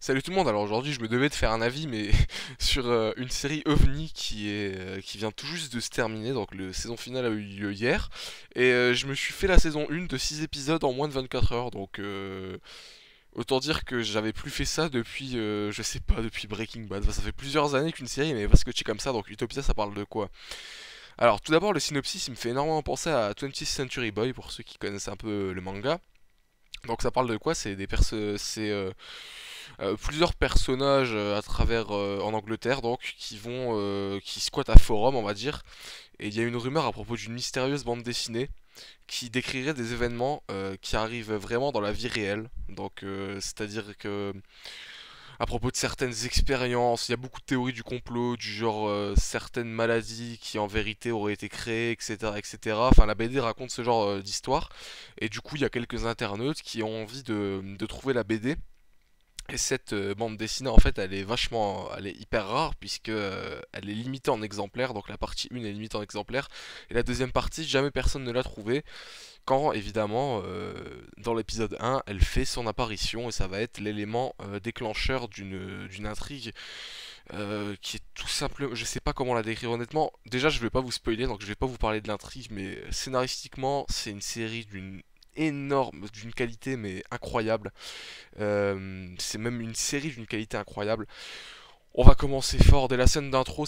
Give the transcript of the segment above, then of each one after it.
Salut tout le monde, alors aujourd'hui je me devais de faire un avis mais sur une série OVNI qui vient tout juste de se terminer, donc la saison finale a eu lieu hier, et je me suis fait la saison 1 de 6 épisodes en moins de 24 heures, donc autant dire que j'avais plus fait ça depuis, je sais pas, depuis Breaking Bad. Enfin, ça fait plusieurs années qu'une série mais parce que c'est comme ça, donc Utopia ça parle de quoi? Alors tout d'abord le synopsis il me fait énormément penser à 20th Century Boy pour ceux qui connaissent un peu le manga. Donc ça parle de quoi? C'est plusieurs personnages à travers en Angleterre donc qui squattent à Forum on va dire, et il y a une rumeur à propos d'une mystérieuse bande dessinée qui décrirait des événements qui arrivent vraiment dans la vie réelle. Donc c'est-à-dire que à propos de certaines expériences, il y a beaucoup de théories du complot, du genre certaines maladies qui en vérité auraient été créées, etc., etc. Enfin, la BD raconte ce genre d'histoire, et du coup, il y a quelques internautes qui ont envie de trouver la BD. Et cette bande dessinée, en fait, elle est hyper rare puisque elle est limitée en exemplaires. Donc la partie 1 est limitée en exemplaires, et la deuxième partie, jamais personne ne l'a trouvée. Quand évidemment, dans l'épisode 1, elle fait son apparition, et ça va être l'élément déclencheur d'une intrigue qui est tout simplement, je sais pas comment la décrire honnêtement. Déjà, je vais pas vous spoiler, donc je vais pas vous parler de l'intrigue, mais scénaristiquement, c'est une série d'une qualité mais incroyable. C'est même une série d'une qualité incroyable. On va commencer fort dès la scène d'intro,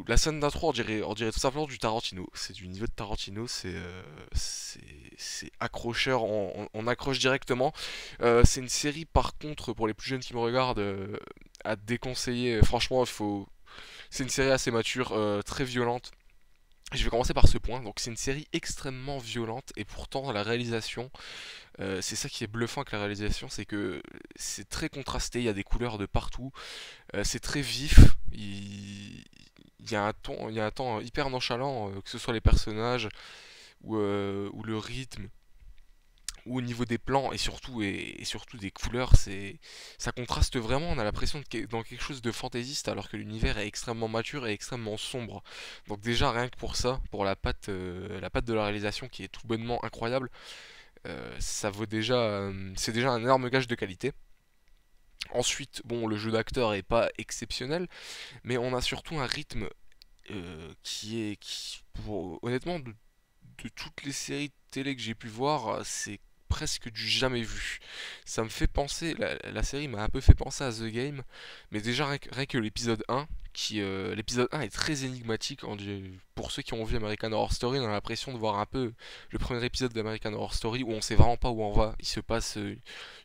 la scène d'intro on dirait tout simplement du Tarantino. C'est du niveau de Tarantino, c'est accrocheur, on accroche directement. C'est une série par contre pour les plus jeunes qui me regardent à déconseiller. Franchement, c'est une série assez mature, très violente. Je vais commencer par ce point. Donc c'est une série extrêmement violente, et pourtant la réalisation, c'est ça qui est bluffant avec la réalisation, c'est que c'est très contrasté, il y a des couleurs de partout, c'est très vif, il y a un ton hyper nonchalant, que ce soit les personnages ou le rythme, ou au niveau des plans, et surtout des couleurs, ça contraste vraiment, on a l'impression dans quelque chose de fantaisiste alors que l'univers est extrêmement mature et extrêmement sombre. Donc déjà rien que pour ça, pour la patte de la réalisation qui est tout bonnement incroyable, c'est déjà un énorme gage de qualité. Ensuite, bon, le jeu d'acteur est pas exceptionnel, mais on a surtout un rythme honnêtement, de toutes les séries de télé que j'ai pu voir, c'est presque du jamais vu. Ça me fait penser, la série m'a un peu fait penser à The Game, mais déjà rien que l'épisode 1, l'épisode 1 est très énigmatique. Pour ceux qui ont vu American Horror Story, on a l'impression de voir un peu le premier épisode d'American Horror Story où on sait vraiment pas où on va. Il se passe une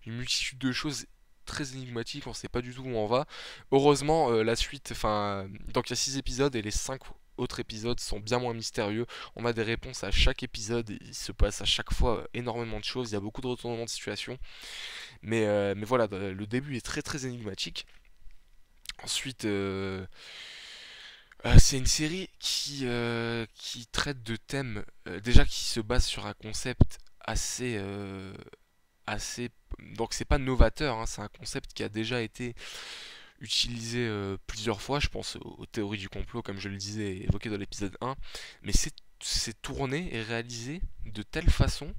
multitude de choses très énigmatiques, on sait pas du tout où on va. Heureusement, la suite, enfin, donc il y a 6 épisodes et les 5 autres épisodes sont bien moins mystérieux. On a des réponses à chaque épisode, il se passe à chaque fois énormément de choses, il y a beaucoup de retournements de situation. Mais voilà, le début est très très énigmatique. Ensuite, c'est une série qui traite de thèmes, déjà qui se base sur un concept assez. Donc c'est pas novateur, hein, c'est un concept qui a déjà été utilisé plusieurs fois, je pense aux théories du complot, comme je le disais, évoqué dans l'épisode 1, mais c'est tourné et réalisé de telle façon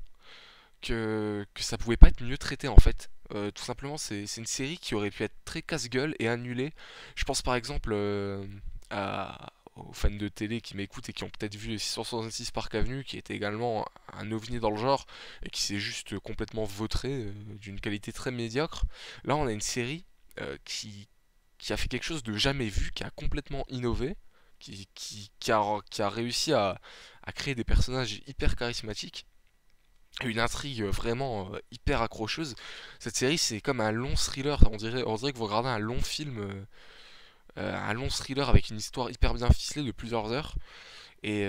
que ça pouvait pas être mieux traité en fait. Tout simplement, c'est une série qui aurait pu être très casse-gueule et annulée. Je pense par exemple aux fans de télé qui m'écoutent et qui ont peut-être vu 666 Park Avenue, qui était également un ovni dans le genre, et qui s'est juste complètement vautré d'une qualité très médiocre. Là, on a une série qui a fait quelque chose de jamais vu, qui a complètement innové, qui a réussi à créer des personnages hyper charismatiques, une intrigue vraiment hyper accrocheuse. Cette série, c'est comme un long thriller, on dirait que vous regardez un long film, un long thriller avec une histoire hyper bien ficelée de plusieurs heures. Et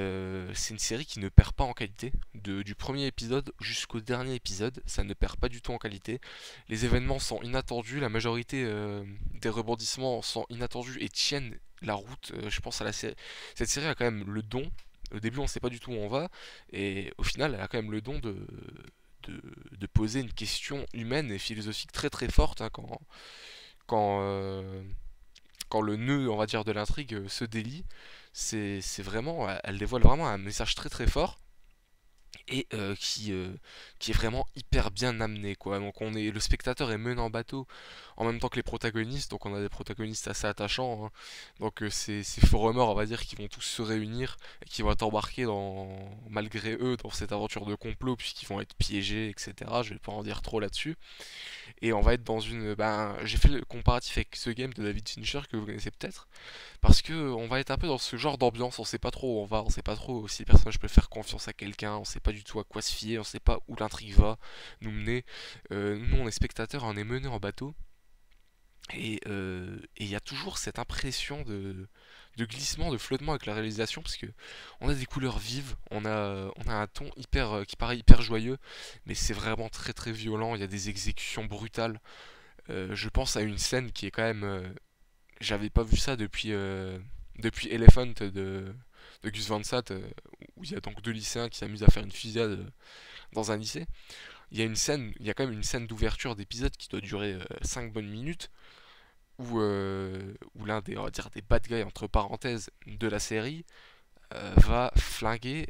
c'est une série qui ne perd pas en qualité. Du premier épisode jusqu'au dernier épisode, ça ne perd pas du tout en qualité. Les événements sont inattendus, la majorité des rebondissements sont inattendus et tiennent la route. Je pense à la série. Cette série a quand même le don. Au début, on ne sait pas du tout où on va, et au final, elle a quand même le don de, de poser une question humaine et philosophique très très forte, hein, quand, euh, quand le nœud, on va dire, de l'intrigue se délie. C'est vraiment, elle dévoile vraiment un message très très fort. et qui est vraiment hyper bien amené quoi. Donc le spectateur est mené en bateau en même temps que les protagonistes, donc on a des protagonistes assez attachants, hein. Donc ces faux remords on va dire qui vont tous se réunir et qui vont être embarqués malgré eux dans cette aventure de complot puisqu'ils vont être piégés, etc. Je vais pas en dire trop là-dessus. Et on va être dans j'ai fait le comparatif avec ce game de David Fincher que vous connaissez peut-être, parce que on va être un peu dans ce genre d'ambiance, on sait pas trop où on va, on sait pas trop si les personnages peuvent faire confiance à quelqu'un, on sait pas du tout à quoi se fier, on sait pas où l'intrigue va nous mener. Nous on est spectateurs, on est menés en bateau, et il y a toujours cette impression de glissement, de flottement avec la réalisation, parce que on a des couleurs vives, on a un ton qui paraît hyper joyeux, mais c'est vraiment très très violent, il y a des exécutions brutales. Je pense à une scène qui est quand même j'avais pas vu ça depuis Elephant de Gus Van Sant, où il y a donc deux lycéens qui s'amusent à faire une fusillade dans un lycée. Il y a quand même une scène d'ouverture d'épisode qui doit durer 5 bonnes minutes, où l'un des, on va dire, des bad guys, entre parenthèses, de la série, va flinguer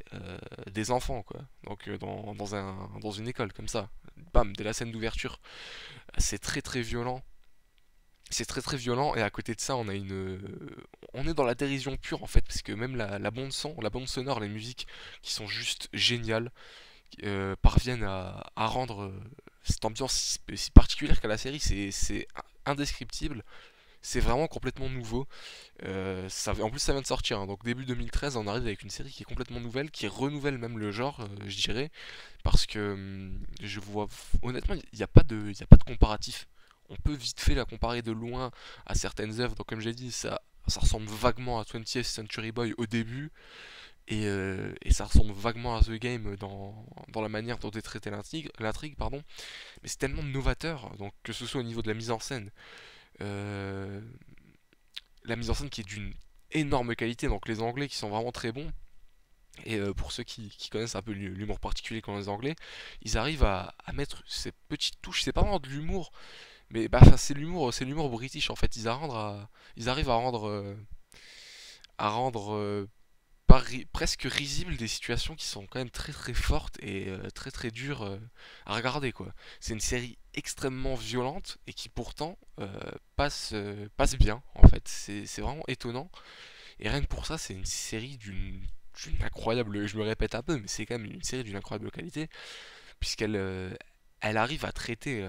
des enfants, quoi. Donc dans une école, comme ça. Bam, dès la scène d'ouverture. C'est très très violent. C'est très très violent et à côté de ça on est dans la dérision pure en fait parce que même la bande son, la bande sonore, les musiques qui sont juste géniales parviennent à rendre cette ambiance si particulière qu'à la série, c'est indescriptible, c'est vraiment complètement nouveau. En plus ça vient de sortir, hein, donc début 2013 on arrive avec une série qui est complètement nouvelle, qui renouvelle même le genre, je dirais, parce que je vois honnêtement il y a pas de comparatif. On peut vite fait la comparer de loin à certaines œuvres, donc comme j'ai dit ça ressemble vaguement à 20th Century Boy au début, et ça ressemble vaguement à The Game dans la manière dont est traitée l'intrigue, pardon. Mais c'est tellement novateur, donc que ce soit au niveau de euh, la mise en scène qui est d'une énorme qualité, donc les Anglais qui sont vraiment très bons. Et pour ceux qui connaissent un peu l'humour particulier qu'ont les Anglais, ils arrivent à mettre ces petites touches. C'est pas vraiment de l'humour, mais bah, enfin, c'est l'humour british en fait. Ils arrivent à rendre presque risibles des situations qui sont quand même très très fortes et très très dures à regarder quoi. C'est une série extrêmement violente et qui pourtant passe bien en fait. C'est vraiment étonnant. Et rien que pour ça, c'est une série d'une incroyable, je me répète un peu, mais c'est quand même une série d'une incroyable qualité, puisqu'elle arrive à traiter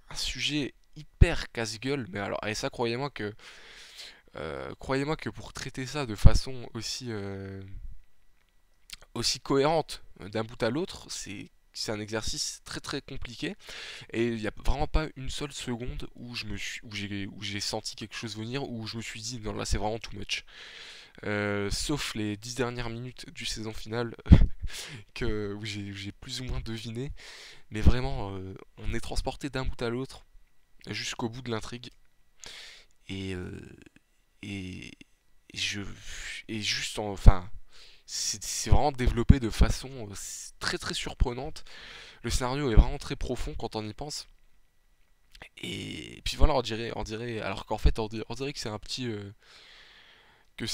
un sujet hyper casse-gueule, mais alors, et ça, croyez-moi que pour traiter ça de façon aussi cohérente d'un bout à l'autre, c'est un exercice très très compliqué et il n'y a vraiment pas une seule seconde où où j'ai senti quelque chose venir, où je me suis dit non là c'est vraiment too much. Sauf les 10 dernières minutes du saison finale où j'ai plus ou moins deviné. Mais vraiment, on est transporté d'un bout à l'autre jusqu'au bout de l'intrigue. Et, et, et je, et juste, enfin, c'est vraiment développé de façon très très surprenante. Le scénario est vraiment très profond quand on y pense. Et puis voilà, alors qu'en fait, on dirait que que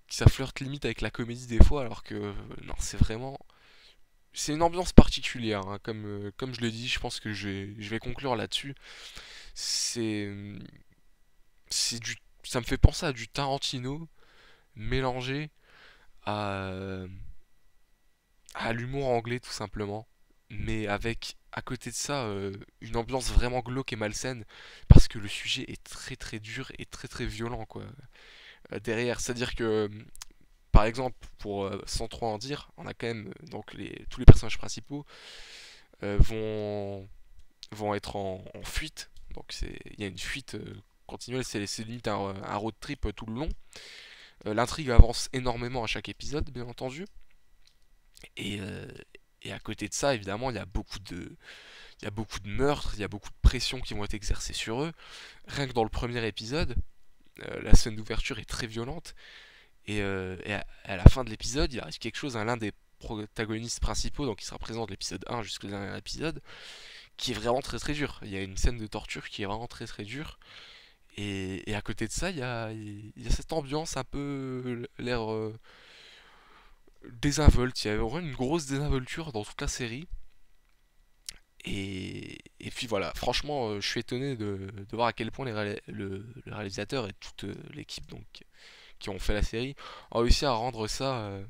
ça flirte limite avec la comédie des fois, alors que non, c'est une ambiance particulière, hein, comme je l'ai dit, je pense que je vais conclure là-dessus. C'est, ça me fait penser à du Tarantino mélangé à, à l'humour anglais tout simplement, mais avec à côté de ça une ambiance vraiment glauque et malsaine, parce que le sujet est très très dur et très très violent quoi. Derrière, c'est-à-dire que par exemple, sans trop en dire, on a quand même donc tous les personnages principaux euh, vont vont être en fuite. Donc il y a une fuite continuelle, c'est limite un road trip tout le long. L'intrigue avance énormément à chaque épisode, bien entendu. Et, euh, et à côté de ça, évidemment, il y a beaucoup de meurtres, il y a beaucoup de pressions qui vont être exercées sur eux. Rien que dans le premier épisode, la scène d'ouverture est très violente. Et à la fin de l'épisode, il arrive quelque chose à l'un des protagonistes principaux, donc qui sera présent de l'épisode 1 jusqu'au dernier épisode, qui est vraiment très très dur. Il y a une scène de torture qui est vraiment très très dure. Et à côté de ça, il y a cette ambiance un peu l'air désinvolte. Il y avait vraiment une grosse désinvolture dans toute la série. Et puis voilà, franchement, je suis étonné de voir à quel point le réalisateur et toute l'équipe donc qui ont fait la série ont réussi à rendre ça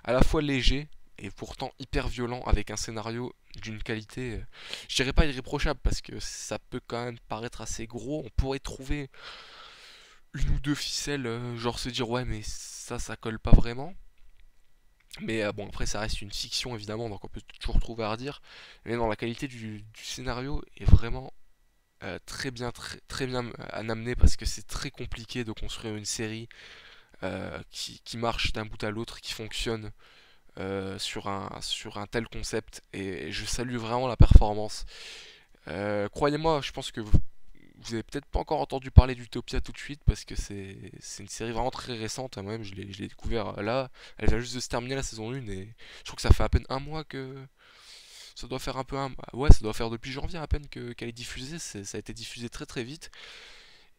à la fois léger et pourtant hyper violent avec un scénario d'une qualité, je dirais pas irréprochable parce que ça peut quand même paraître assez gros. On pourrait trouver une ou deux ficelles, genre se dire ouais mais ça colle pas vraiment. Mais bon, après, ça reste une fiction évidemment, donc on peut toujours trouver à redire. Mais non, la qualité du scénario est vraiment très bien, très bien amenée parce que c'est très compliqué de construire une série qui marche d'un bout à l'autre, qui fonctionne sur un tel concept. Et je salue vraiment la performance. Croyez-moi, je pense que vous avez peut-être pas encore entendu parler d'Utopia tout de suite parce que c'est une série vraiment très récente. Moi-même, je l'ai découvert là. Elle vient juste de se terminer la saison 1 et je trouve que ça fait à peine un mois que. Ça doit faire un peu un. Ouais, ça doit faire depuis janvier à peine qu'elle est diffusée. Ça a été diffusé très très vite.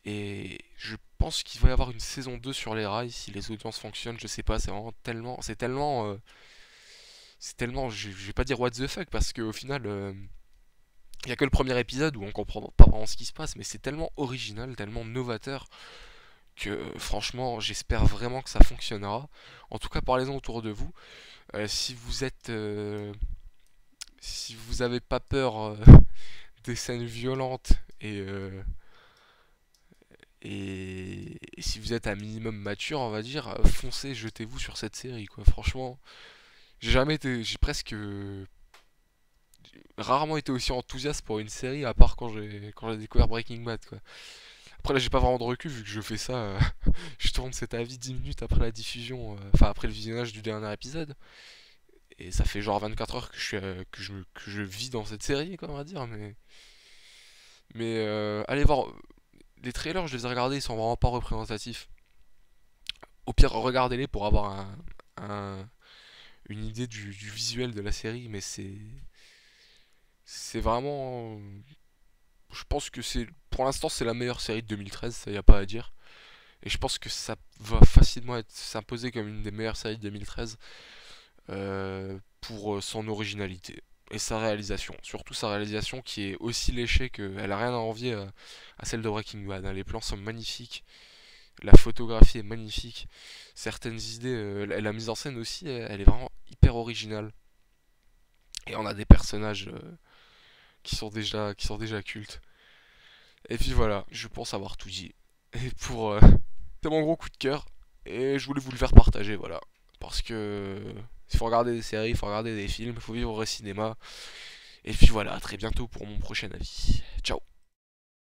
Et je pense qu'il va y avoir une saison 2 sur les rails si les audiences fonctionnent. Je sais pas, c'est vraiment tellement. C'est tellement. C'est tellement. Je vais pas dire what the fuck parce qu'au final. Il n'y a que le premier épisode où on comprend pas vraiment ce qui se passe, mais c'est tellement original, tellement novateur que franchement, j'espère vraiment que ça fonctionnera. En tout cas, parlez-en autour de vous. Si vous êtes, si vous avez pas peur des scènes violentes et si vous êtes un minimum mature, on va dire, foncez, jetez-vous sur cette série, quoi. Franchement, j'ai presque rarement été aussi enthousiaste pour une série, à part quand j'ai découvert Breaking Bad, quoi. Après là j'ai pas vraiment de recul vu que je fais ça, je tourne cet avis 10 minutes après la diffusion, enfin après le visionnage du dernier épisode, et ça fait genre 24 heures que je vis dans cette série quoi on va dire, mais allez voir, les trailers je les ai regardés, ils sont vraiment pas représentatifs. Au pire regardez-les pour avoir un- une idée du visuel de la série, mais c'est vraiment, je pense que pour l'instant c'est la meilleure série de 2013, ça y a pas à dire. Et je pense que ça va facilement s'imposer comme une des meilleures séries de 2013 pour son originalité et sa réalisation. Surtout sa réalisation qui est aussi léchée qu'elle a rien à envier à celle de Breaking Bad, hein. Les plans sont magnifiques, la photographie est magnifique, certaines idées, la mise en scène aussi, elle est vraiment hyper originale. Et on a des personnages qui sont déjà cultes. Et puis voilà, je pense avoir tout dit. Et c'est mon gros coup de cœur. Et je voulais vous le faire partager, voilà. Parce que il faut regarder des séries, il faut regarder des films, il faut vivre au cinéma. Et puis voilà, à très bientôt pour mon prochain avis. Ciao.